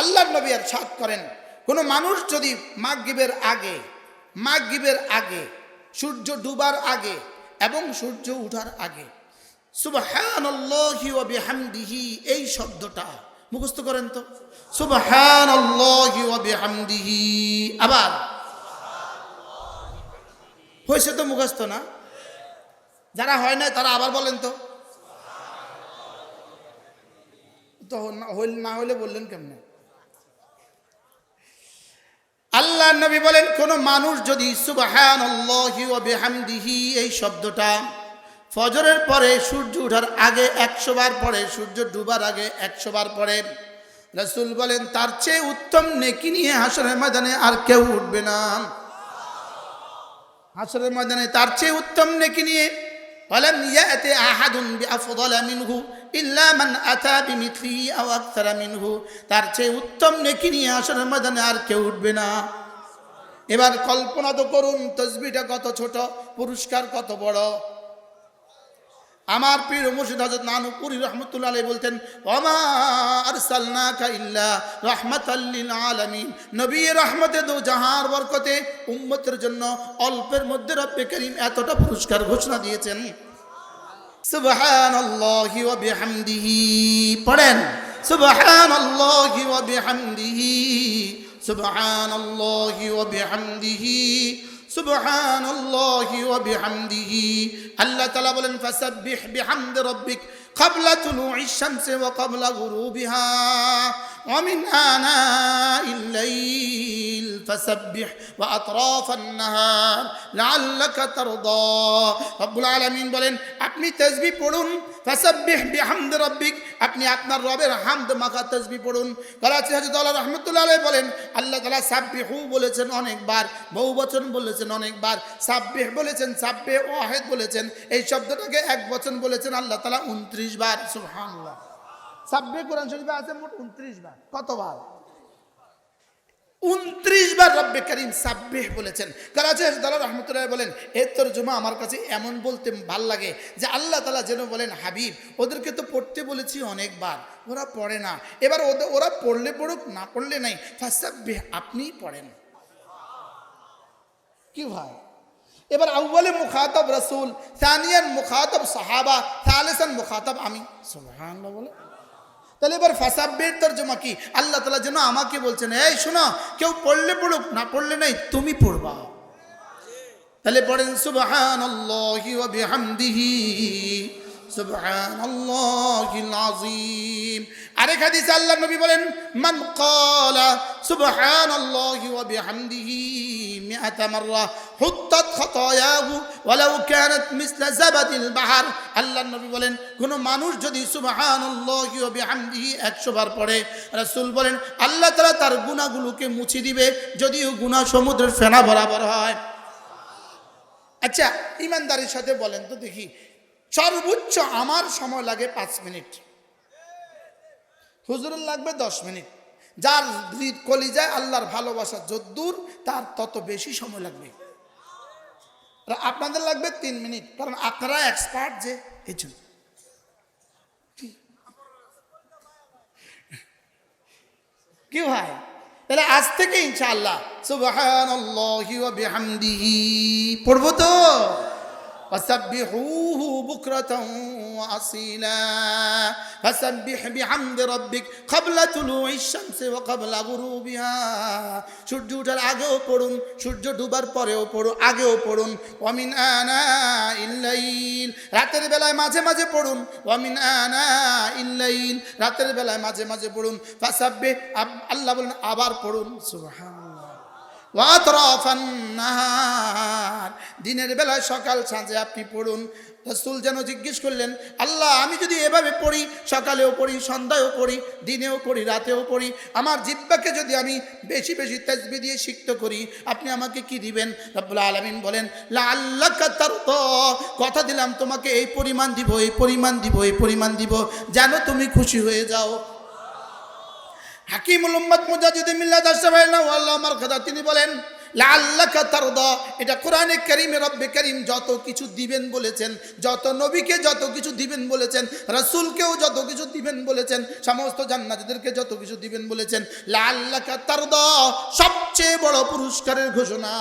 আল্লাহর নবী ইরশাদ করেন, কোনো মানুষ যদি মাগরিবের আগে সূর্য ডুবার আগে এবং সূর্য ওঠার আগে সুবহানাল্লাহি ওয়া বিহামদিহি এই শব্দটা মুখস্থ করেন তো, সুবহানাল্লাহি ওয়া বিহামদিহি। আবার হয়েছে তো মুখস্থ না? যারা হয় না তারা আবার বলেন তো, না হইলে বললেন কেমনে? আল্লাহ নবী বলেন, কোন মানুষ যদি সুবহানাল্লাহি ওয়া বিহামদিহি এই শব্দটা ফজরের পরে, সূর্য ওঠার আগে 100 বার পড়ে, সূর্য ডুবার আগে 100 বার পড়ে, রাসূল বলেন তার চেয়ে উত্তম নেকি নিয়ে হাশরের ময়দানে আর কেউ উঠবে না। হাশরের ময়দানে তার চেয়ে উত্তম নেকি নিয়ে ওয়ালাম ইয়াতি আহাদুন বিআফদাল মিনহু ইল্লা মান আতা বিমিথলিহি আও আকতারা মিনহু, তার চেয়ে উত্তম নেকি নিয়ে হাশরের ময়দানে আর কেউ উঠবে না। এবার কল্পনা তো করুন তাসবিহটা কত ছোট, পুরস্কার কত বড়। আমার পীর মুর্শিদ হযরত নানুপুরি রাহমাতুল্লাহ আলাইহি বলতেন, ওয়ামা আরসালনাকা ইল্লা রাহমাতাল লিল আলামিন, নবী রহমতে দো জাহার বরকতে উম্মতের জন্য অল্পের মধ্যে রব্বে করিম এতটা পুরস্কার ঘোষণা দিয়েছেন। সুবহানাল্লাহি ওয়া বিহামদিহি পড়েন, সুবহানাল্লাহি ওয়া বিহামদিহি, সুবহানাল্লাহি ওয়া বিহামদিহি, সুবহানাল্লাহি ওয়া বিহামদিহি। আল্লাহ তাআলা বলেন, ফাসাব্বিহ বিহামদি রাব্বিক ক্বাবলা তুলুইশ শামসি ওয়া ক্বাবলা গুরুবিহা ওয়া মিন আনাইল লাইল ফাসাব্বিহ ওয়া আতরাফান নাহার লাআল্লাকা তারদা। রব্বুল আলামিন বলেন, আপনি তাসবিহ পড়ুন, ফাসাব্বিহ বিহামদি রাব্বিক, আপনি আপনার রবের হামদ মাখা তাসবিহ পড়ুন। করাচি হযরত আল্লাহ রাহমাতুল্লাহ আলাইহি বলেন, আল্লাহ তাআলা সাব্বিহু বলেছেন অনেকবার, বহুবচন বলেছেন অনেকবার, সাব্বিহ বলেছেন, সাব্বিহ ওয়াহিদ বলেছেন, এই শব্দটাকে এক বচন বলেছেন আল্লাহ তাআলা 29 বার। সুবহানাল্লাহ। সাব্বিহ কোরআন শরীফে আছে মোট 29 বার। কতবার? 29 বার রব্বে করিম সাব্বিহ বলেছেন। করাচি হযরত আল্লাহ রাহমাতুল্লাহ বলেন, এর তরজমা আমার কাছে এমন বলতে ভাল লাগে যে আল্লাহ তাআলা যেন বলেন, হাবিব ওদেরকে তো পড়তে বলেছি অনেকবার, ওরা পড়ে না, এবার ওরা পড়লে পড়ুক, না পড়লে নাই, ফাসাব্বিহ আপনিই পড়েন। কি ভাই? এবার আউয়ালে মুখাতাব রাসূল, সানিয়ান মুখাতাব সাহাবা, সালিসান মুখাতাব আমি। সুবহানাল্লাহ বলে। তাহলে এবার ফাসাব্বির তরজমা কি? আল্লাহ তাআলা যেন আমাকে বলছেন, এই শোনো, কেউ পড়লে পড়ুক, না পড়লে নাই, তুমি পড়বা। তাহলে পড়েন সুবহানাল্লাহি ওয়া বিহামদিহি, সুবহানাল্লাহিল আযীম। আরেক হাদিসে আল্লাহ নবী বলেন, মান ক্বালা সুবহানাল্লাহি ওয়া বিহামদিহি মিআতা মাররা হুত্তাত খাতায়াহু ওয়ালাউ কানাত মিসলা জাবাদিল বাহর। আল্লাহ নবী বলেন, কোন মানুষ যদি সুবহানাল্লাহি ওয়া বিহামদিহি 100 বার পড়ে, রাসূল বলেন আল্লাহ তাআলা তার গুনাহগুলোকে মুছে দিবে, যদিও গুনাহ সমুদ্রের ফেনা বরাবর হয়। আচ্ছা, ইমানদারির সাথে বলেন তো দেখি, সর্বোচ্চ আমার সময় লাগে 5 মিনিট, হুজুরের লাগবে 10 মিনিট। যার কলিজায় আল্লাহর ভালোবাসা যদ্দূর, তার তত বেশি সময় লাগবে। আপনাদের লাগবে 3 মিনিট, কারণ আপনারা এক্সপার্ট যে, এই জন্য। কি ভাই? তাহলে আজ থেকে ইনশাআল্লাহ সুবহানাল্লাহি ওয়া বিহামদিহি পড়বো তো। وسبحوه بكرة وأصيلا فسبح بحمد ربك قبل طلوع الشمس وقبل غروبها। সূর্য ওঠার আগেও পড়ুন, সূর্য ডুবার পরেও পড়ুন, আগেও পড়ুন। ওয়ামিন আনাইল লাইল, রাতের বেলায় মাঝে মাঝে পড়ুন। ওয়ামিন আনাইল লাইল, রাতের বেলায় মাঝে মাঝে পড়ুন। ফাসাব্বিহ, আল্লাহ বলেন আবার পড়ুন। সুবহানাল্লাহ। ওয়াতরাফান নাহার, দিনের বেলায় সকাল সাঁঝে আপনি পড়ুন। রাসূল যেন জিজ্ঞেস করলেন, আল্লাহ আমি যদি এভাবে পড়ি, সকালেও পড়ি, সন্ধ্যায়ও পড়ি, দিনেও পড়ি, রাতেও পড়ি, আমার জিহ্বাকে যদি আমি বেশি বেশি তাসবিহ দিয়ে সিক্ত করি, আপনি আমাকে কি দিবেন? রব্বুল আলামিন বলেন, লাআল্লাকা তারদা, কথা দিলাম তোমাকে এই পরিমাণ দিব, এই পরিমাণ দিব, এই পরিমাণ দিব, যেন তুমি খুশি হয়ে যাও। হাকিমুল উম্মাত মুজাদ্দিদ মিল্লাত আশরাফুল আল্লাহ মারকাদা তিনি বলেন, লাআল্লাকা তারদা, এটা কোরআনে কারীমে রব্বে কারীম যত কিছু দিবেন বলেছেন, যত নবীকে যত কিছু দিবেন বলেছেন, রাসূলকেও যত কিছু দিবেন বলেছেন, সমস্ত জান্নাতীদেরকে যত কিছু দিবেন বলেছেন, লাআল্লাকা তারদা সবচেয়ে বড় পুরস্কারের ঘোষণা।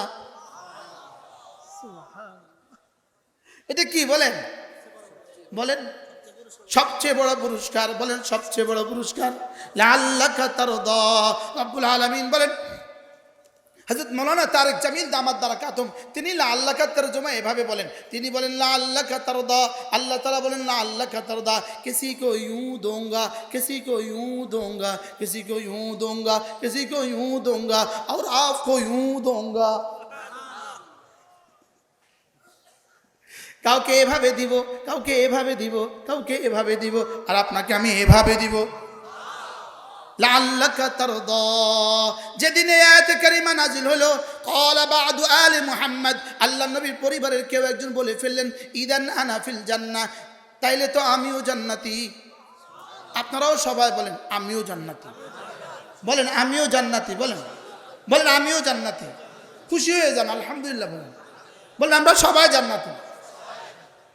এটা কি বলেন? বলেন সবচেয়ে বড় পুরস্কার, বলেন সবচেয়ে বড় পুরস্কার। লাআল্লাকা তারদা, রব্বুল আলামিন বলেন, হযরত মাওলানা তারেক জামিল দামাত বারাকাতুম তিনি লাআল্লাকা তরজমা এভাবে বলেন, তিনি বলেন লাআল্লাকা তারদা, আল্লাহ তাআলা বলেন লাআল্লাকা তারদা, কিসি কো ইউं दूंगा, किसी को यूं दूंगा, किसी को यूं दूंगा, किसी को यूं दूंगा और आपको यूं दूंगा। কাউকে এভাবে দিব, কাউকে এভাবে দিব, কাউকে এভাবে দিব, আর আপনাকে আমি এভাবে দিব। লাআল্লাকা তারদা, যেদিন এই আয়াতে কারিমা নাজিল হলো, ক্বালা বা'দু আলি মুহাম্মদ, আল্লাহর নবীর পরিবারের কেউ একজন বলে ফেললেন, ইদান আনা ফিল জান্নাহ, তাইলে তো আমিও জান্নাতি। আপনারাও সবাই বলেন আমিও জান্নাতি, বলেন আমিও জান্নাতি, বলেন বলেন আমিও জান্নাতি, খুশি হয়ে যান, আলহামদুলিল্লাহ বলেন, বলেন আমরা সবাই জান্নাতি।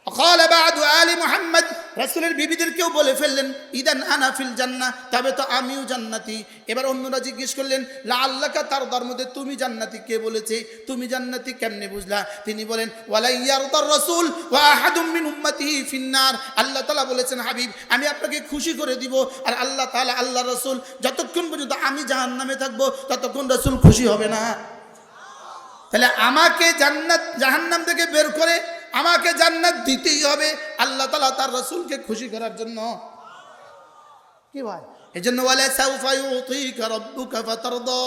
ক্বালা বা'দু আলি মুহাম্মদ, রাসূলের বিবিদেরকেও বলে ফেললেন, ইদান আনা ফিল জান্নাহ, তবে তো আমিও জান্নাতি। এবার অন্যরা জিজ্ঞেস করলেন, লাআল্লাকা তারদার মধ্যে তুমি জান্নাতি কে বলেছে, তুমি জান্নাতি কেমনে বুঝলা? তিনি বলেন, ওয়ালা ইয়ারদার রাসূল ওয়া আহাদুম মিন উম্মতিহি ফিন্নার, আল্লাহ তাআলা বলেছেন হাবিব আমি আপনাকে খুশি করে দিব, আর আল্লাহ তাআলা আল্লাহ রাসূল যতক্ষণ পর্যন্ত আমি জাহান্নামে থাকবো ততক্ষণ রাসূল খুশি হবে না। তাহলে আমাকে জান্নাত জাহান্নাম থেকে বের করে আমাকে জান্নাত দিতেই হবে আল্লাহ তাআলা তার রাসূলকে খুশি করার জন্য। কি ভাই, এজন্য ওয়ালা সাউফা ইউতিকা রাব্বুকা ফাতারদা,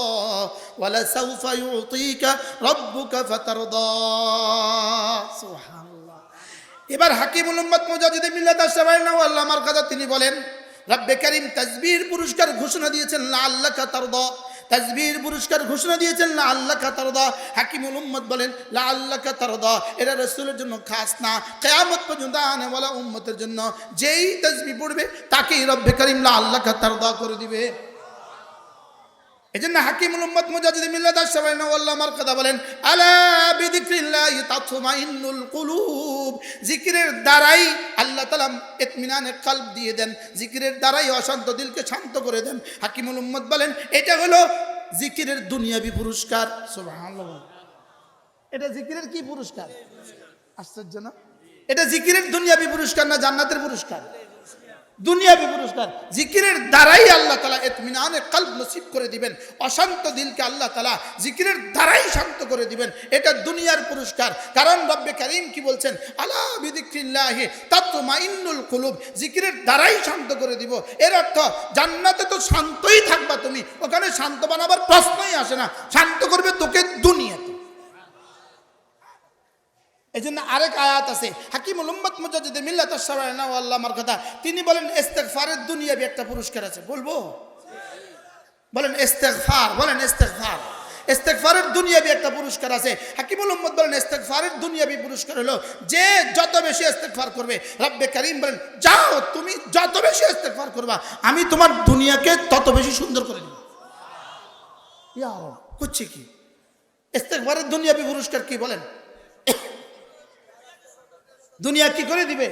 ওয়ালা সাউফা ইউতিকা রাব্বুকা ফাতারদা। সুবহানাল্লাহ। এবার হাকিমুল উম্মত মুজাদ্দিদ মিল্লাত আশ-শাবায়না ওয়াল্লাহ মারকাজা তিনি বলেন, রব্বে কারীম তাসবির পুরস্কার ঘোষণা দিয়েছেন লাআল্লাকা তারদা, তাসবির পুরস্কার ঘোষণা দিয়েছেন লাআল্লাকা তারদা। হাকিমুল উম্মত বলেন লাআল্লাকা তারদা এটা রাসূলের জন্য খাস না, কিয়ামত পর্যন্ত আনেওয়ালা উম্মতের জন্য যেই তাসবিহ পড়বে তাকেই রব্বে কারীম লাআল্লাকা তারদা করে দিবে। এজন্য হাকিমুল উম্মত মুজাদ্দিদ মিল্লাত আশ-শাবায়না ওয়াল্লাহ মারকাদা বলেন, আলা বিযিকরিল্লাহি তাতমাইন্নুল কুলুব, জিকিরের দ্বারাই আল্লাহ তাআলা ইতমিনানে কলব দিয়ে দেন, জিকিরের দ্বারাই অশান্ত দিলকে শান্ত করে দেন। হাকিমুল উম্মত বলেন এটা হলো জিকিরের দুনিয়াবি পুরস্কার। সুবহানাল্লাহ। এটা জিকিরের কি পুরস্কার? আশ্চর্য না? এটা জিকিরের দুনিয়াবি পুরস্কার না জান্নাতের পুরস্কার? দুনিয়াবি পুরস্কার। জিকিরের দ্বারাই আল্লাহ তাআলা ইতমিনানে কলব নসিব করে দিবেন, অশান্ত দিলকে আল্লাহ তাআলা জিকিরের দ্বারাই শান্ত করে দিবেন, এটা দুনিয়ার পুরস্কার। কারণ রব্বে কারীম কি বলছেন, আলা বিযিকরিল্লাহি তাতমাইন্নুল কুলুব, জিকিরের দ্বারাই শান্ত করে দিব। এর অর্থ জান্নাতে তো শান্তই থাকবা তুমি, ওখানে শান্ত বানাবার প্রশ্নই আসে না, শান্ত করবে তোকে দুনিয়াতে। এজন্য আরেক আয়াত আছে, হাকিমুল উম্মত মুজাদ্দিদ মিল্লাত আশ-শাবায়না ওয়াল্লাহ মারকাদা তিনি বলেন ইস্তিগফারের দুনিয়াবি একটা পুরস্কার আছে। বলবো? বলেন ইস্তিগফার, বলেন ইস্তিগফার। ইস্তিগফারের দুনিয়াবি একটা পুরস্কার আছে। হাকিমুল উম্মত বলেন ইস্তিগফারের দুনিয়াবি পুরস্কার হলো যে যত বেশি ইস্তিগফার করবে, রব্বে কারীম বলেন যাও তুমি যত বেশি ইস্তিগফার করবা আমি তোমার দুনিয়াকে তত বেশি সুন্দর করে দেব। ইয়া রব, করছে কি? ইস্তিগফারের দুনিয়াবি পুরস্কার কি বলেন? দুনিয়া কি করে দিবে?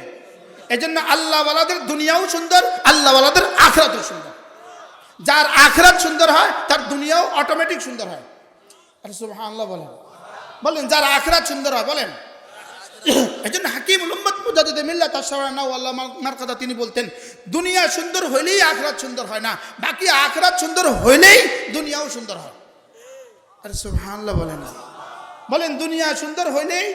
এজন্য আল্লাহ ওয়ালাদের দুনিয়াও সুন্দর, আল্লাহ ওয়ালাদের আখিরাতও সুন্দর। যার আখিরাত সুন্দর হয় তার দুনিয়াও অটোমেটিক সুন্দর হয়। আর সুবহানাল্লাহ বলেন, বলেন যার আখিরাত সুন্দর হয় বলেন। এজন্য হাকিমুল উম্মত মুজাদ্দিদ মিল্লাত আশ-শাবায়না ওয়াল্লাহ মারকাদা তিনি বলতেন দুনিয়া সুন্দর হইলেই আখিরাত সুন্দর হয় না, বাকি আখিরাত সুন্দর হইলেই দুনিয়াও সুন্দর হয়। আর সুবহানাল্লাহ বলেন, বলেন দুনিয়া সুন্দর হইলেই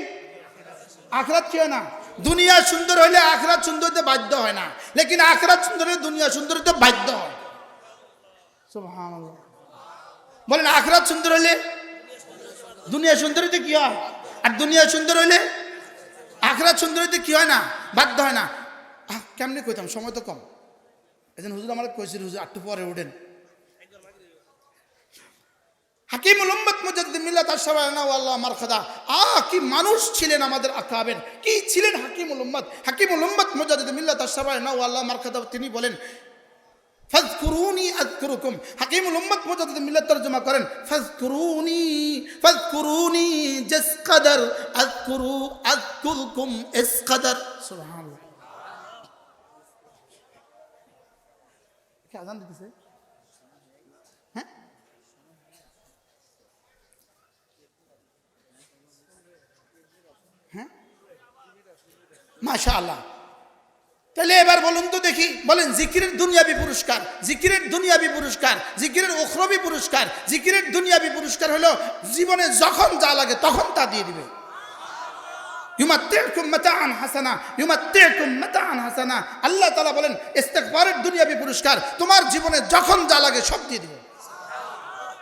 আখিরাত কি হয় না? দুনিয়া সুন্দর হইলে আখিরাত সুন্দর হতে বাধ্য হয় না, লেকিন আখিরাত সুন্দর হলে দুনিয়া সুন্দর হতে বাধ্য হয়। সুবহানাল্লাহ বলেন, আখিরাত সুন্দর হলে দুনিয়া সুন্দর হতে কি হয়? আর দুনিয়া সুন্দর হইলে আখিরাত সুন্দর হতে কি হয় না? বাধ্য হয় না। কেমনে কইতাম, সময় তো কম। এজন্য হুজুর আমার কইছিল হুজুর একটু পরে উঠেন। হাকিমুল উম্মত মুজাদ্দিদ মিল্লাত আশ-শাবায়না ওয়াল্লাহ মারকাদা কি মানুষ ছিলেন আমাদের আকাবের, কি ছিলেন হাকিমুল উম্মত। হাকিমুল উম্মত মুজাদ্দিদ মিল্লাত আশ-শাবায়না ওয়াল্লাহ মারকাদা তিনি বলেন ফাযকুরুনি আযকুরুকুম। হাকিমুল উম্মত মুজাদ্দিদ মিল্লাত তরজমা করেন ফাযকুরুনি জাস কদর আযকুরুকুম ইস কদর। সুবহানাল্লাহ। কি আযান দিতেছে? হ্যাঁ, হ্যাঁ, মাশাআল্লাহ। তাহলে এবার বলুন তো দেখি, বলেন জিকিরের দুনিয়াবি পুরস্কার, জিকিরের দুনিয়াবি পুরস্কার, জিকিরের উখরবি পুরস্কার। জিকিরের দুনিয়াবি পুরস্কার হলো জীবনে যখন যা লাগে তখন তা দিয়ে দিবে। ইউমাত্তিউকুম মাতাআন হাসানা, ইউমাত্তিউকুম মাতাআন হাসানা। আল্লাহ তাআলা বলেন ইস্তিগফারের দুনিয়াবি পুরস্কার, তোমার জীবনে যখন যা লাগে সব দিয়ে দিবে।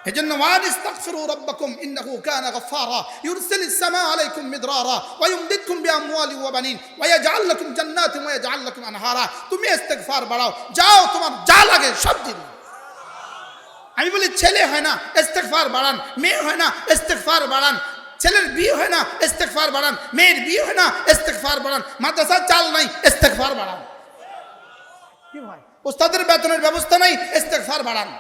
এজন্য ওয়ানিস্তাগফিরু রাব্বাকুম ইন্নাহু কানা গফফারা ইউরসিলিস সামা আলাইকুম মিদরারা ওয়া ইউমদিদকুম বিআমওয়ালি ওয়া বানিন ওয়া ইয়াজআল লাকুম জান্নাতিন ওয়া ইয়াজআল লাকুম আনহারা। তুমি ইস্তিগফার বাড়াও, যাও তোমার যা লাগে সব দিবে। আমি বলি ছেলে হয় না ইস্তিগফার বাড়ান, মেয়ে হয় না ইস্তিগফার বাড়ান, ছেলের বিয়ে হয় না ইস্তিগফার বাড়ান, মেয়ের বিয়ে হয় না ইস্তিগফার বাড়ান, মাদ্রাসা চাল নাই ইস্তিগফার বাড়ান। কি ভাই, উস্তাদের বেতনের ব্যবস্থা নাই ইস্তিগফার বাড়ান।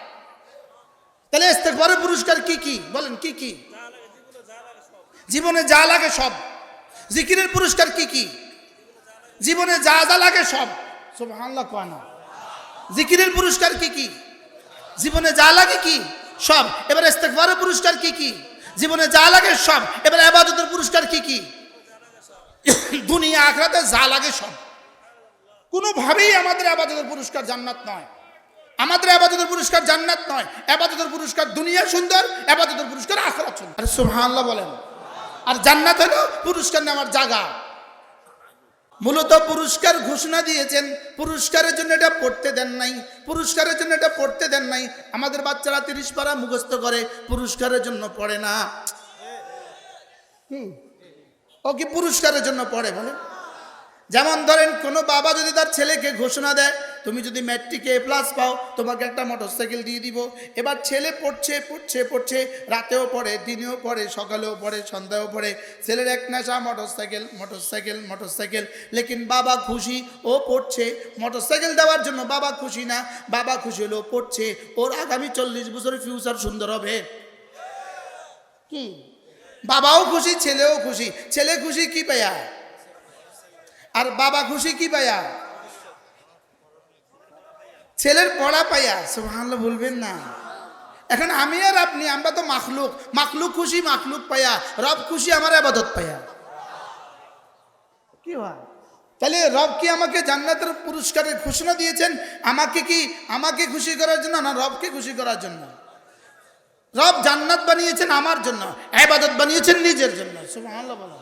তাহলে ইস্তিগফারের পুরস্কার কি কি বলেন? কি কি? জীবনে যা লাগে সব। জিকিরের পুরস্কার কি কি? জীবনে যা যা লাগে সব। সুবহানাল্লাহ কয় না? জিকিরের পুরস্কার কি কি? জীবনে যা লাগে কি সব। এবার ইস্তিগফারের পুরস্কার কি কি? জীবনে যা লাগে সব। এবার ইবাদতের পুরস্কার কি কি? দুনিয়া আখিরাতে যা লাগে সব। কোনোভাবেই আমাদের ইবাদতের পুরস্কার জান্নাত নয়। আমাদের ইবাদতের পুরস্কার জান্নাত নয়। ইবাদতের পুরস্কার দুনিয়া সুন্দর, ইবাদতের পুরস্কার আখিরাত সুন্দর। আরে সুবহানাল্লাহ বলেন। আর জান্নাত হলো পুরস্কার নেওয়ার জায়গা। মূলত পুরস্কার ঘোষণা দিয়েছেন, পুরস্কারের জন্য এটা পড়তে দেন নাই, পুরস্কারের জন্য এটা পড়তে দেন নাই। আমাদের বাচ্চারা 30 পারা মুখস্থ করে, পুরস্কারের জন্য পড়ে না। ও কি পুরস্কারের জন্য পড়ে বলে? যেমন ধরেন কোনো বাবা যদি তার ছেলেকে ঘোষণা দেয়, তুমি যদি ম্যাট্রিকে A+ পাও তোমাকে একটা মোটরসাইকেল দিয়ে দিব। এবার ছেলে পড়ছে পড়ছে পড়ছে, রাতেও পড়ে, দিনেও পড়ে, সকালেও পড়ে, সন্ধ্যাও পড়ে। ছেলের এক নেশা মোটরসাইকেল মোটরসাইকেল মোটরসাইকেল। লেকিন বাবা খুশি, ও পড়ছে। মোটরসাইকেল দেওয়ার জন্য বাবা খুশি না, বাবা খুশি হলো পড়ছে, ওর আগামী 40 বছরের ফিউচার সুন্দর হবে। কি বাবাও খুশি, ছেলেও খুশি। ছেলে খুশি কি পাইয়া, আর বাবা খুশি কি পাইয়া? ছেলের পড়া পাইয়া। সুবহানাল্লাহ বলবেন না। এখন আমি আর আপনি, আমরা তো মাখলুক, মাখলুক খুশি মাখলুক পাইয়া, রব খুশি আমার ইবাদত পাইয়া। কি হয়? তাহলে রব কি আমাকে জান্নাতের পুরস্কারের ঘোষণা দিয়েছেন আমাকে খুশি করার জন্য না রবকে খুশি করার জন্য? রব জান্নাত বানিয়েছেন আমার জন্য, ইবাদত বানিয়েছেন নিজের জন্য। সুবহানাল্লাহ বলেন।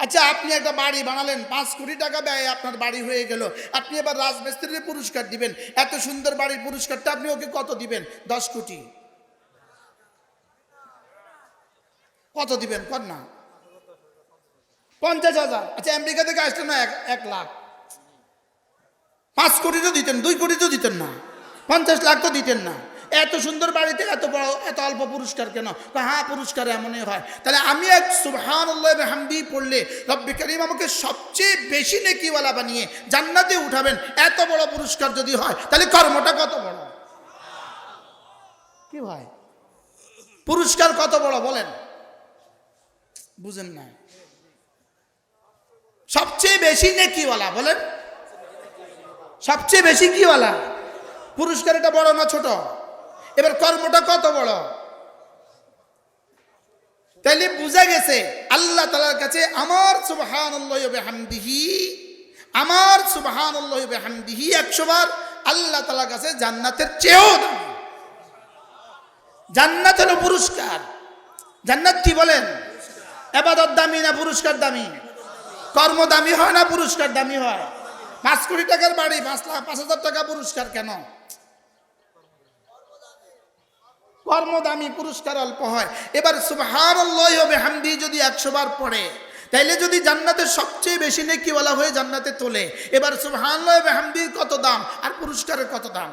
আচ্ছা, আপনি একটা বাড়ি বানালেন, 5 কোটি টাকা ব্যয় আপনার বাড়ি হয়ে গেল। আপনি এবার রাজমিস্ত্রির পুরস্কার দিবেন। এত সুন্দর বাড়ির পুরস্কারটা আপনি ওকে কত দিবেন? 10 কোটি। কত দিবেন কর না? 50,000। আচ্ছা, আমেরিকা থেকে আসলে না 1 লাখ। 5 কোটি তো দিতেন, 2 কোটি তো দিতেন না, 50 লাখ তো দিতেন না। এত সুন্দর বাড়িতে এত বড় এত অল্প পুরস্কার কেন? হ্যাঁ, পুরস্কার এমনই হয়। তাহলে আমি এক সুবহানাল্লাহ বিহামদি পড়লে রব্বে কারীম আমাকে সবচেয়ে বেশি নেকিওয়ালা বানিয়ে জান্নাতে উঠাবেন। এত বড় পুরস্কার যদি হয় তাহলে কর্মটা কত বড়? কি ভাই, পুরস্কার কত বড় বলেন? বুঝেন না? সবচেয়ে বেশি নেকিওয়ালা বলেন, সবচেয়ে বেশি কিওয়ালা পুরস্কার। এটা বড় না ছোট? এবার কর্মটা কত বড়? তাইলে বুঝা গেছে আল্লাহ তাআলার কাছে আমার সুবহানাল্লাহি ওয়া বিহামদিহি, আমার সুবহানাল্লাহি ওয়া বিহামদিহি 100 বার আল্লাহ তাআলার কাছে জান্নাতের চেয়েও দামি। জান্নাত হলো পুরস্কার। জান্নাত কি বলেন? ইবাদত দামি না পুরস্কার দামি? কর্ম দামি হয় না পুরস্কার দামি হয়? 5 কোটি টাকার বাড়ি 5,00,000 টাকা পুরস্কার কেন? কর্ম দামি, পুরস্কার অল্প হয়। এবার সুবহানাল্লাহি ওয়া বিহামদিহি যদি 100 বার পড়ে, তাইলে যদি জান্নাতের সবচেয়ে বেশি নেকিওয়ালা হয়ে জান্নাতে তোলে, এবার সুবহানাল্লাহি ওয়া বিহামদিহির কত দাম আর পুরস্কারের কত দাম?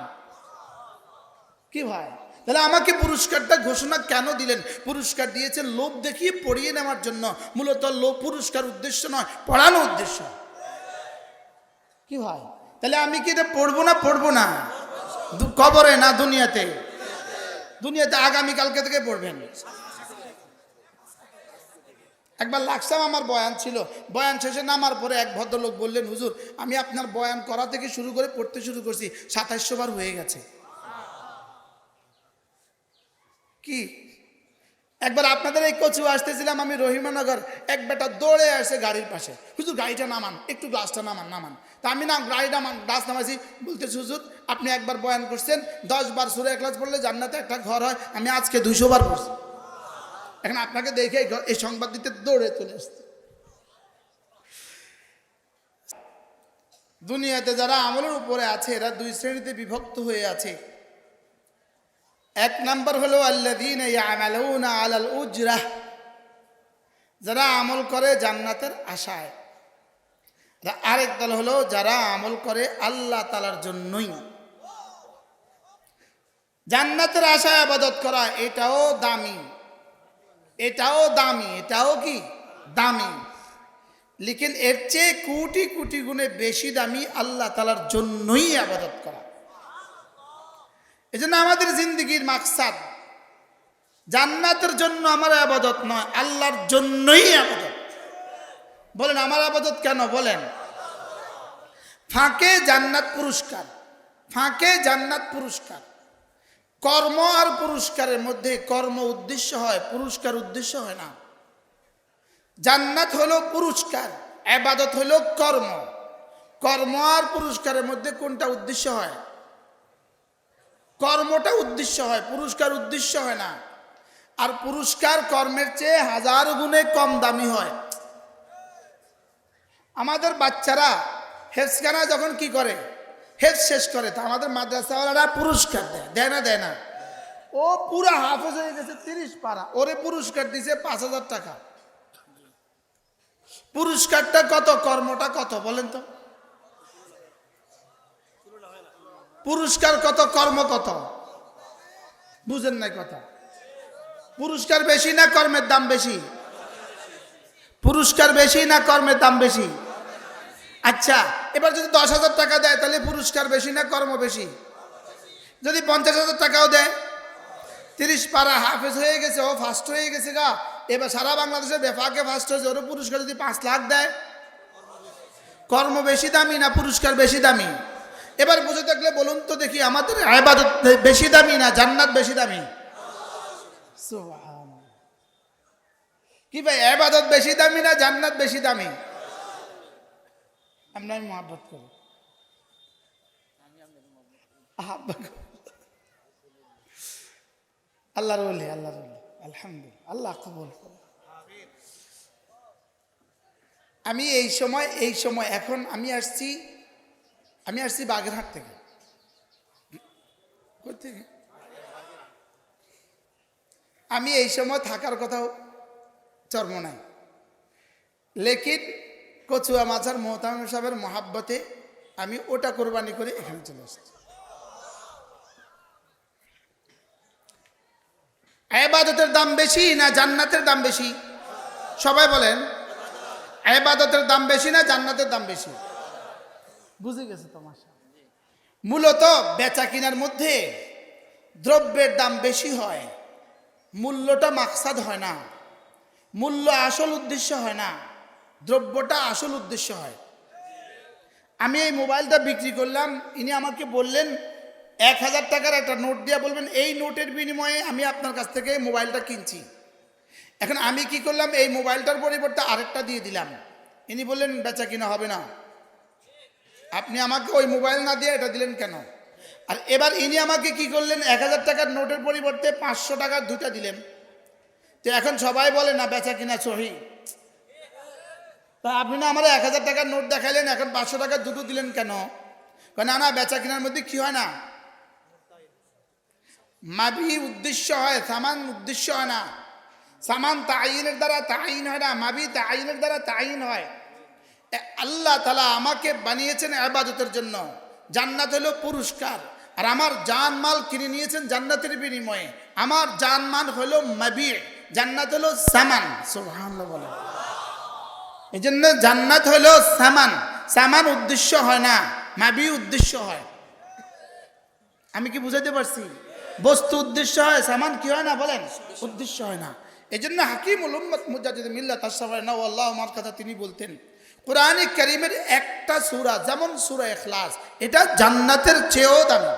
কি ভাই, তাহলে আমাকে পুরস্কারটা ঘোষণা কেন দিলেন? পুরস্কার দিয়েছেন লোভ দেখিয়ে পড়িয়ে নেওয়ার জন্য। মূলত লোভ পুরস্কার উদ্দেশ্য নয়, পড়ানো উদ্দেশ্য। কি ভাই, তাহলে আমি কি এটা পড়বো না? পড়বো না? কবরে না দুনিয়াতে? দুনিয়াতে আগামীকালকে থেকে পড়বেন। একবার লাকসাম আমার বয়ান ছিল, বয়ান শেষে নামার পরে এক ভদ্রলোক বললেন, হুজুর আমি আপনার বয়ান করা থেকে শুরু করে পড়তে শুরু করছি, 2700 বার হয়ে গেছে। কি একবার আপনাদের এই কচু আসতেছিলাম আমি রহিমানগর, এক বেটা দৌড়ে আসে গাড়ির পাশে, হুজুর গাড়িটা নামান, একটু গ্লাসটা নামান। তা আমি না গাড়িটা গ্লাস নামাইছি, বলতেছি হুজুর আপনি একবার বয়ান করছেন 10 বার সূরা ইখলাস পড়লে জান্নাতে একটা ঘর হয়, আমি আজকে 200 বার পড়ছি। এখন আপনাকে দেখে এই সংবাদ দিতে দৌড়ে চলে আসছে। দুনিয়াতে যারা আমলের উপরে আছে এরা দুই শ্রেণীতে বিভক্ত হয়ে আছে। এক নাম্বার হলো আল্লাযীনা ইয়ামালুনা আলাল উজরাহ, যারা আমল করে জান্নাতের আশায়। আরেক দল হলো যারা আমল করে আল্লাহ তাআলার জন্যই। জান্নাতের আশায় ইবাদত করা এটাও দামি, এটাও কি দামি, লেকিন এর চেয়ে কোটি কোটি গুণে বেশি দামি আল্লাহ তাআলার জন্যই ইবাদত করা। এজন্য আমাদের জিন্দেগির মাকসাদ জান্নাতের জন্য আমার ইবাদত নয়, আল্লাহর জন্যই ইবাদত। বলেন আমার ইবাদত কেন? বলেন ফাঁকে জান্নাত পুরস্কার, ফাঁকে জান্নাত পুরস্কার। কর্ম আর পুরস্কারের মধ্যে কর্ম উদ্দেশ্য হয়, পুরস্কার উদ্দেশ্য হয় না। জান্নাত হলো পুরস্কার, ইবাদত হলো কর্ম। কর্ম আর পুরস্কারের মধ্যে কোনটা উদ্দেশ্য হয়? কর্মটা উদ্দেশ্য হয়, পুরস্কার উদ্দেশ্য হয় না। আর পুরস্কার কর্মের চেয়ে 1000 গুণে কম দামি হয়। আমাদের বাচ্চারা হেফজখানা যখন কি করে, হেফজ শেষ করে, তা আমাদের মাদ্রাসাওয়ালারা পুরস্কার দেয় না? দেয় না? ও পুরা হাফেজ হয়ে গেছে 30 পারা, ওরে পুরস্কার দিছে 5000 টাকা। পুরস্কারটা কত, কর্মটা কত বলেন তো? পুরস্কার কত, কর্ম কত? বুঝেন নাই কথা? পুরস্কার বেশি না কর্মের দাম বেশি? পুরস্কার বেশি না কর্মের দাম বেশি? আচ্ছা এবার যদি 10,000 টাকা দেয় তাহলে পুরস্কার বেশি না কর্ম বেশি? যদি 50,000 টাকাও দেয়, 30 পারা হাফেজ হয়ে গেছে, ও ফার্স্ট হয়ে গেছে গা, এবার সারা বাংলাদেশে বেফাকে ফার্স্ট হয়েছে, ওর পুরস্কার যদি 5 লাখ দেয়, কর্ম বেশি দামি না পুরস্কার বেশি দামি? এবার বুঝে থাকলে বলুন তো দেখি, আমাদের ইবাদত বেশি দামি না জান্নাত বেশি দামি? সুবহানাল্লাহ। কি ভাই ইবাদত বেশি দামি না জান্নাত বেশি দামি? আমি মহব্বত করি, আল্লাহর ওলি, আল্লাহর ওলি, আলহামদুলিল্লাহ, আল্লাহ কবুল করুন। আমি এই সময় এখন আমি আসছি বাগেরহাট থেকে। আমি এই সময় থাকার কথাও চর্মনাই, লেকিন কচুয়া মাছার মোহতামিম সাহেবের মহাব্বতে আমি ওটা কোরবানি করে এখানে চলে আসছি। ইবাদতের দাম বেশি না জান্নাতের দাম বেশি? সবাই বলেন ইবাদতের দাম বেশি না জান্নাতের দাম বেশি? বুঝে গেছে তোমাশা। মূলত বেচা কিনার মধ্যে দ্রব্যের দাম বেশি হয়, মূল্যটা মাকসাদ হয় না, মূল্য আসল উদ্দেশ্য হয় না, দ্রব্যটা আসল উদ্দেশ্য হয়। আমি এই মোবাইলটা বিক্রি করলাম, ইনি আমাকে বললেন 1000 টাকার একটা নোট দিয়ে বলবেন এই নোটের বিনিময়ে আমি আপনার কাছ থেকে মোবাইলটা কিনছি। এখন আমি কি করলাম, এই মোবাইলটার পরিবর্তে আরেকটা দিয়ে দিলাম। ইনি বললেন বেচা কিনা হবে না, আপনি আমাকে ওই মোবাইল না দিয়ে এটা দিলেন কেন? আর এবার ইনি আমাকে কি করলেন, 1000 টাকার নোটের পরিবর্তে 500 টাকার দুটা দিলেন। তো এখন সবাই বলে না বেচা কিনা সহি। তা আপনি না আমার 1000 টাকার নোট দেখাইলেন, এখন 500 টাকার দুটো দিলেন কেন? না না, বেচা কিনার মধ্যে কি হয় না, মাবি উদ্দেশ্য হয়, সামান উদ্দেশ্য হয় না। সামান তাইনের দ্বারা তাইন হয় না, মাবি তাইনের দ্বারা তাইন হয়। আল্লাহ তাআলা আমাকে বানিয়েছেন ইবাদতের জন্য, জান্নাত হলো পুরস্কার, আর আমার জান মাল কিনে নিয়েছেন জান্নাতের বিনিময়ে। আমার জান মাল হলো মাবি, জান্নাত হলো সামান। সুবহানাল্লাহ বলেন। এই জন্য জান্নাত হলো সামান, সামান উদ্দেশ্য হয় না, মাবি উদ্দেশ্য হয়। আমি কি বুঝাইতে পারছি? বস্তু উদ্দেশ্য হয়, সামান কি হয় না বলেন, উদ্দেশ্য হয় না। এই জন্য হাকিমুল উম্মত মুজাদ্দিদ মিল্লাত আশরাফুল আল্লাহ আমার কথা তিনি বলতেন, কোরআনে কারীমের একটা সূরা যেমন সূরা ইখলাস, এটা জান্নাতের চেয়েও দামি।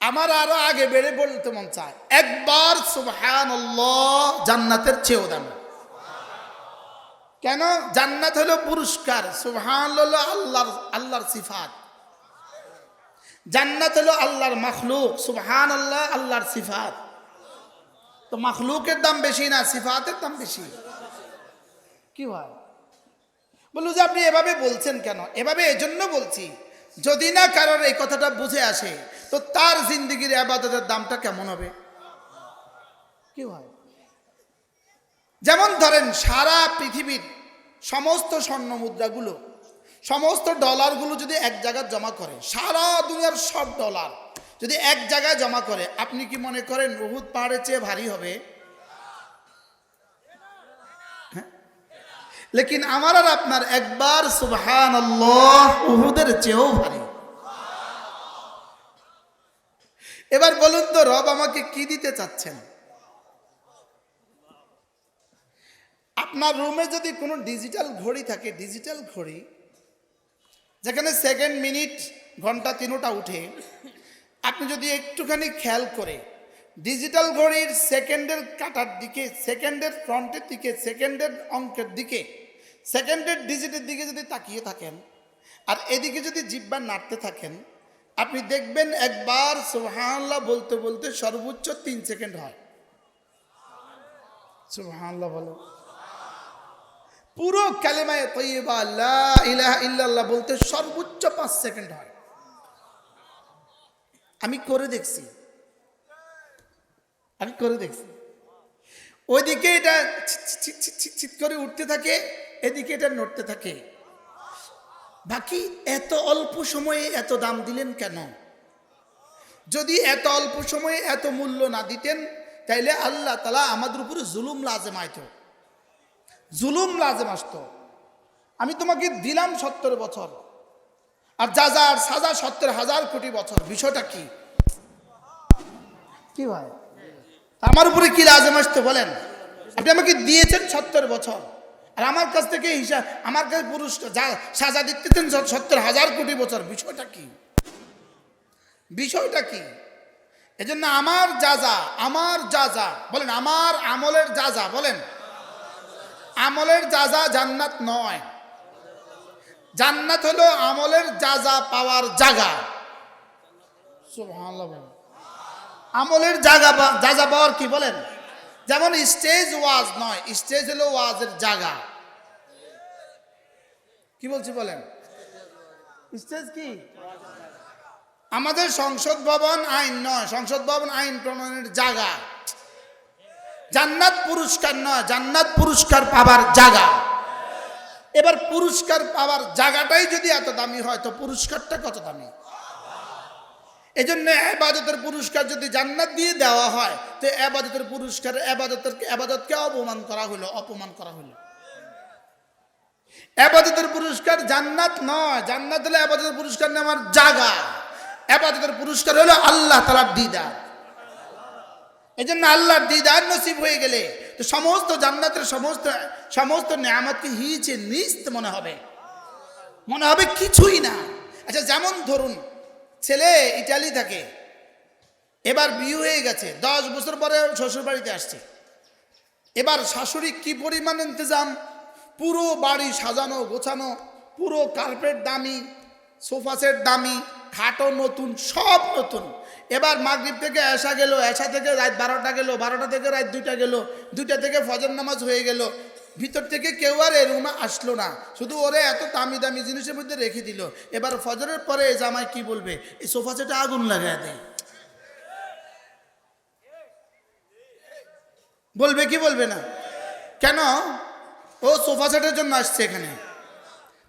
আমার আরো আগে বেড়ে বলতে মন চায়, একবার সুবহানাল্লাহ জান্নাতের চেয়েও দামি। কেন? জান্নাত হলো পুরস্কার, সুবহানাল্লাহ আল্লাহর সিফাত। জান্নাত হলো আল্লাহর মাখলুক, সুবহানাল্লাহ আল্লাহর সিফাত। তো মাখলুকের দাম বেশি না সিফাতের দাম বেশি? কি হয়? বললো যে আপনি এভাবে বলছেন কেন? এভাবে এজন্য বলছি, যদি না কারোর এই কথাটা বুঝে আসে তো তার জিন্দেগির ইবাদতের দামটা কেমন হবে? কি হয়? যেমন ধরেন সারা পৃথিবীর সমস্ত স্বর্ণ মুদ্রাগুলো, সমস্ত ডলারগুলো যদি এক জায়গায় জমা করে, সারা দুনিয়ার সব ডলার যদি এক জায়গায় জমা করে, আপনি কি মনে করেন উহুদ পাহাড়ের চেয়ে ভারী হবে? হ্যাঁ, লেকিন আমার আর আপনার একবার সুবহানাল্লাহ উহুদের চেয়েও ভারী। এবার বলুন তো, রব আমাকে কি দিতে চাচ্ছেন? আপনার রুমে যদি কোনো ডিজিটাল ঘড়ি থাকে, ডিজিটাল ঘড়ি যেখানে সেকেন্ড, মিনিট, ঘন্টা তিনোটা উঠে, আপনি যদি একটুখানি খেয়াল করে ডিজিটাল ঘড়ির সেকেন্ডের কাটার দিকে, সেকেন্ডের ফ্রন্টের দিকে, সেকেন্ডের অঙ্কের দিকে, সেকেন্ডের ডিজিটের দিকে যদি তাকিয়ে থাকেন আর এদিকে যদি জিহ্বা নাড়তে থাকেন, আপনি দেখবেন একবার সুবহানাল্লাহ বলতে বলতে সর্বোচ্চ 3 সেকেন্ড হয়। সুবহানাল্লাহ বলো। পুরো কালেমায়ে তয়্যিবা লা ইলাহা ইল্লাল্লাহ বলতে সর্বোচ্চ 5 সেকেন্ড হয়। আমি করে দেখছি। ওইদিকে এটা চিৎ করে উঠতে থাকে, এদিকে এটা নড়তে থাকে। বাকি এত অল্প সময়ে এত দাম দিলেন কেন? যদি এত অল্প সময়ে এত মূল্য না দিতেন তাইলে আল্লাহ তাআলা আমাদের উপরে জুলুম লাজেম আইতো, জুলুম লাজেম আসতো। আমি তোমাকে দিলাম 70 বছর আর যাজার সাজা 70,000 কোটি বছর। বিষয়টা কি? কি ভাই, আমার উপরে কি লাজেম আসতো বলেন? আপনি আমাকে দিয়েছেন 70 বছর আর আমার কাছ থেকে হিসাব, আমার কাছে পুরস্কার সাজা দিতেছেন 70,000 কোটি বছর। বিষয়টা কি? বিষয়টা কি? এজন্য আমার যা বলেন, আমার আমলের যা বলেন, আমলের যা জান্নাত নয়। জান্নাত হলো আমলের যা পাওয়ার জায়গা। সুবহানাল্লাহ। আমলের জায়গা যা পাওয়ার কি বলেন? যেমন স্টেজ ওয়াজ নয়, স্টেজ হলো ওয়াজের জায়গা। কি বলছি বলেন? স্টেজ কি? আমাদের সংসদ ভবন আইন নয়, সংসদ ভবন আইন প্রণয়নের জায়গা। জান্নাত পুরস্কার নয়, জান্নাত পুরস্কার পাবার জায়গা। এবার পুরস্কার পাওয়ার জায়গাটাই যদি এত দামি হয় তো পুরস্কারটা কত দামি? এজন্য ইবাদতের পুরস্কার যদি জান্নাত দিয়ে দেওয়া হয় তো ইবাদতের পুরস্কার ইবাদতকে অপমান করা হলো। ইবাদতের পুরস্কার জান্নাত নয়, জান্নাত হলো ইবাদতের পুরস্কার নেওয়ার জায়গা। ইবাদতের পুরস্কার হলো আল্লাহ তাআলার দিদার। এজন্য আল্লাহর দিদার নসিব হয়ে গেলে তো সমস্ত জান্নাতের সমস্ত নিয়ামতকে হিচে নিস্ত মনে হবে কিছুই না। আচ্ছা, যেমন ধরুন ছেলে ইটালি থাকে, এবার বিয়ে হয়ে গেছে, 10 বছর পরে শ্বশুর বাড়িতে আসছে। এবার শাশুড়ি কি পরিমাণ ইন্তজাম, পুরো বাড়ি সাজানো গোছানো, পুরো কার্পেট দামি, সোফা সেট দামি, খাটও নতুন, সব নতুন। এবার মাগরিব থেকে এশা গেল, এশা থেকে রাত 12টা গেল, 12টা থেকে রাত 2টা গেল, 2টা থেকে ফজর নামাজ হয়ে গেল। ভিতর থেকে কেউ আর এ রুমে আসলো না, শুধু ওরে এত দামি দামি জিনিসের মধ্যে রেখে দিল। এবার ফজরের পরে জামাই কি বলবে? এই সোফা সেটে আগুন লাগায় দেয়। বলবে কি বলবে না? কেন? ও সোফা সেটের জন্য আসছে এখানে।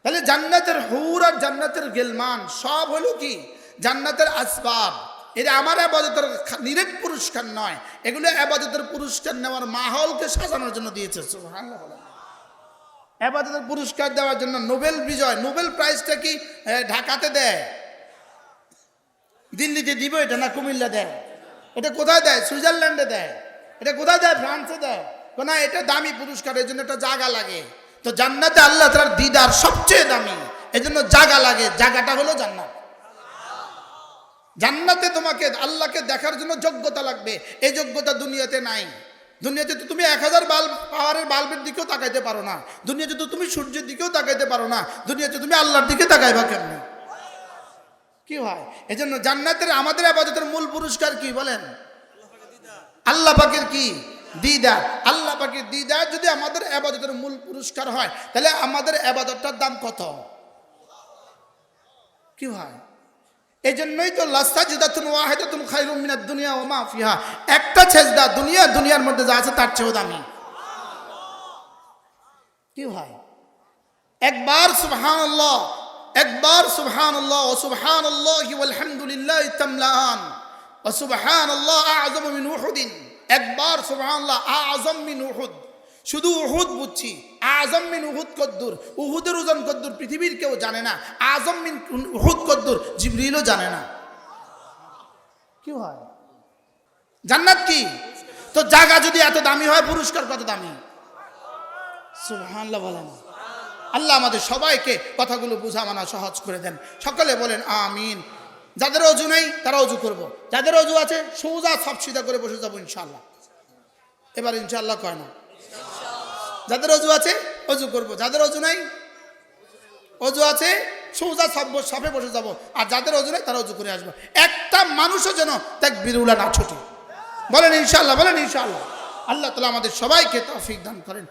তাহলে জান্নাতের হুর আর জান্নাতের গেলমান সব হলো কি? জান্নাতের আসবাব। এটা আমার ইবাদতের নিরেট পুরস্কার নয়, এগুলো ইবাদতের পুরস্কার নেওয়ার মাহলকে সাজানোর জন্য দিয়েছে। সুবহানাল্লাহ। ইবাদতের পুরস্কার দেওয়ার জন্য নোবেল বিজয়, নোবেল প্রাইজটা কি ঢাকাতে দেয়, দিল্লিতে দিব এটা, না কুমিল্লা দেয়? এটা কোথায় দেয়? সুইজারল্যান্ডে দেয়। এটা কোথায় দেয়? ফ্রান্সে দেয়। না, এটা দামি পুরস্কার, এই জন্য একটা জায়গা লাগে। তো জান্নাতে আল্লাহ তাআলার দিদার সবচেয়ে দামি, এই জন্য জায়গা লাগে। জায়গাটা হলো জান্নাত। জান্নাতে তোমাকে আল্লাহকে দেখার জন্য যোগ্যতা লাগবে, এই যোগ্যতা দুনিয়াতে নাই। দুনিয়াতে তো তুমি 1000 পাওয়ারের বাল্বের দিকেও তাকাইতে পারো না, দুনিয়াতে তো তুমি সূর্যের দিকেও তাকাইতে পারো না, দুনিয়াতে তুমি আল্লাহর দিকে তাকাইবা কেমনে? কি হয়? এই জন্য জান্নাতের আমাদের ইবাদতের মূল পুরস্কার কি বলেন? আল্লাহ পাকের কি? দিদার। আল্লাহ পাকের দিদার যদি আমাদের ইবাদতের মূল পুরস্কার হয়, তাহলে আমাদের ইবাদতটার দাম কত? কি হয়? এই জন্যই তো লাসাজদাতুন ওয়াহিদাতুন খায়রুম মিনাদ দুনিয়া ওয়া মা ফিহা, একটা সেজদা দুনিয়ার মধ্যে যা আছে তার চেয়েও দামি। কি হয়? একবার সুবহানাল্লাহ, একবার সুবহানাল্লাহ ওয়া সুবহানাল্লাহি ওয়াল হামদুলিল্লাহি তামলান ওয়া সুবহানাল্লাহ আ'যামু মিন উহুদিন। একবার সুবহানাল্লাহ আ'যাম মিন উহুদ, শুধু উহুদ বুঝছি, আযম মিন উহুদ কদ্দুর, উহুদের ওজন কদ্দুর পৃথিবীর কেউ জানে না, আযম মিন উহুদ কদ্দুর জিবরিলও জানে না। কি হয়? জান্নাত কি? তো জায়গা যদি এত দামি হয়, পুরস্কার কত দামি? সুবহানাল্লাহ বলেন। আল্লাহ আমাদের সবাইকে কথাগুলো বুঝা মানা সহজ করে দেন। সকলে বলেন আমিন। যাদের অজু নেই তারা অজু করব, যাদের অজু আছে সোজা সব সিধা করে বসে যাবো ইনশাআল্লাহ। এবার ইনশাআল্লাহ কয় না? যাদের অজু আছে অজু করব, যাদের অজু নাই, অজু আছে সোজা সবে বসে যাব, আর যাদের অজু নাই তারা অজু করে আসবো। একটা মানুষও যেন তাকবীরুল্লাহ না ছোটে। বলেন ইনশাআল্লাহ, বলেন ইনশাআল্লাহ। আল্লাহ তাআলা আমাদের সবাইকে তৌফিক দান করেন।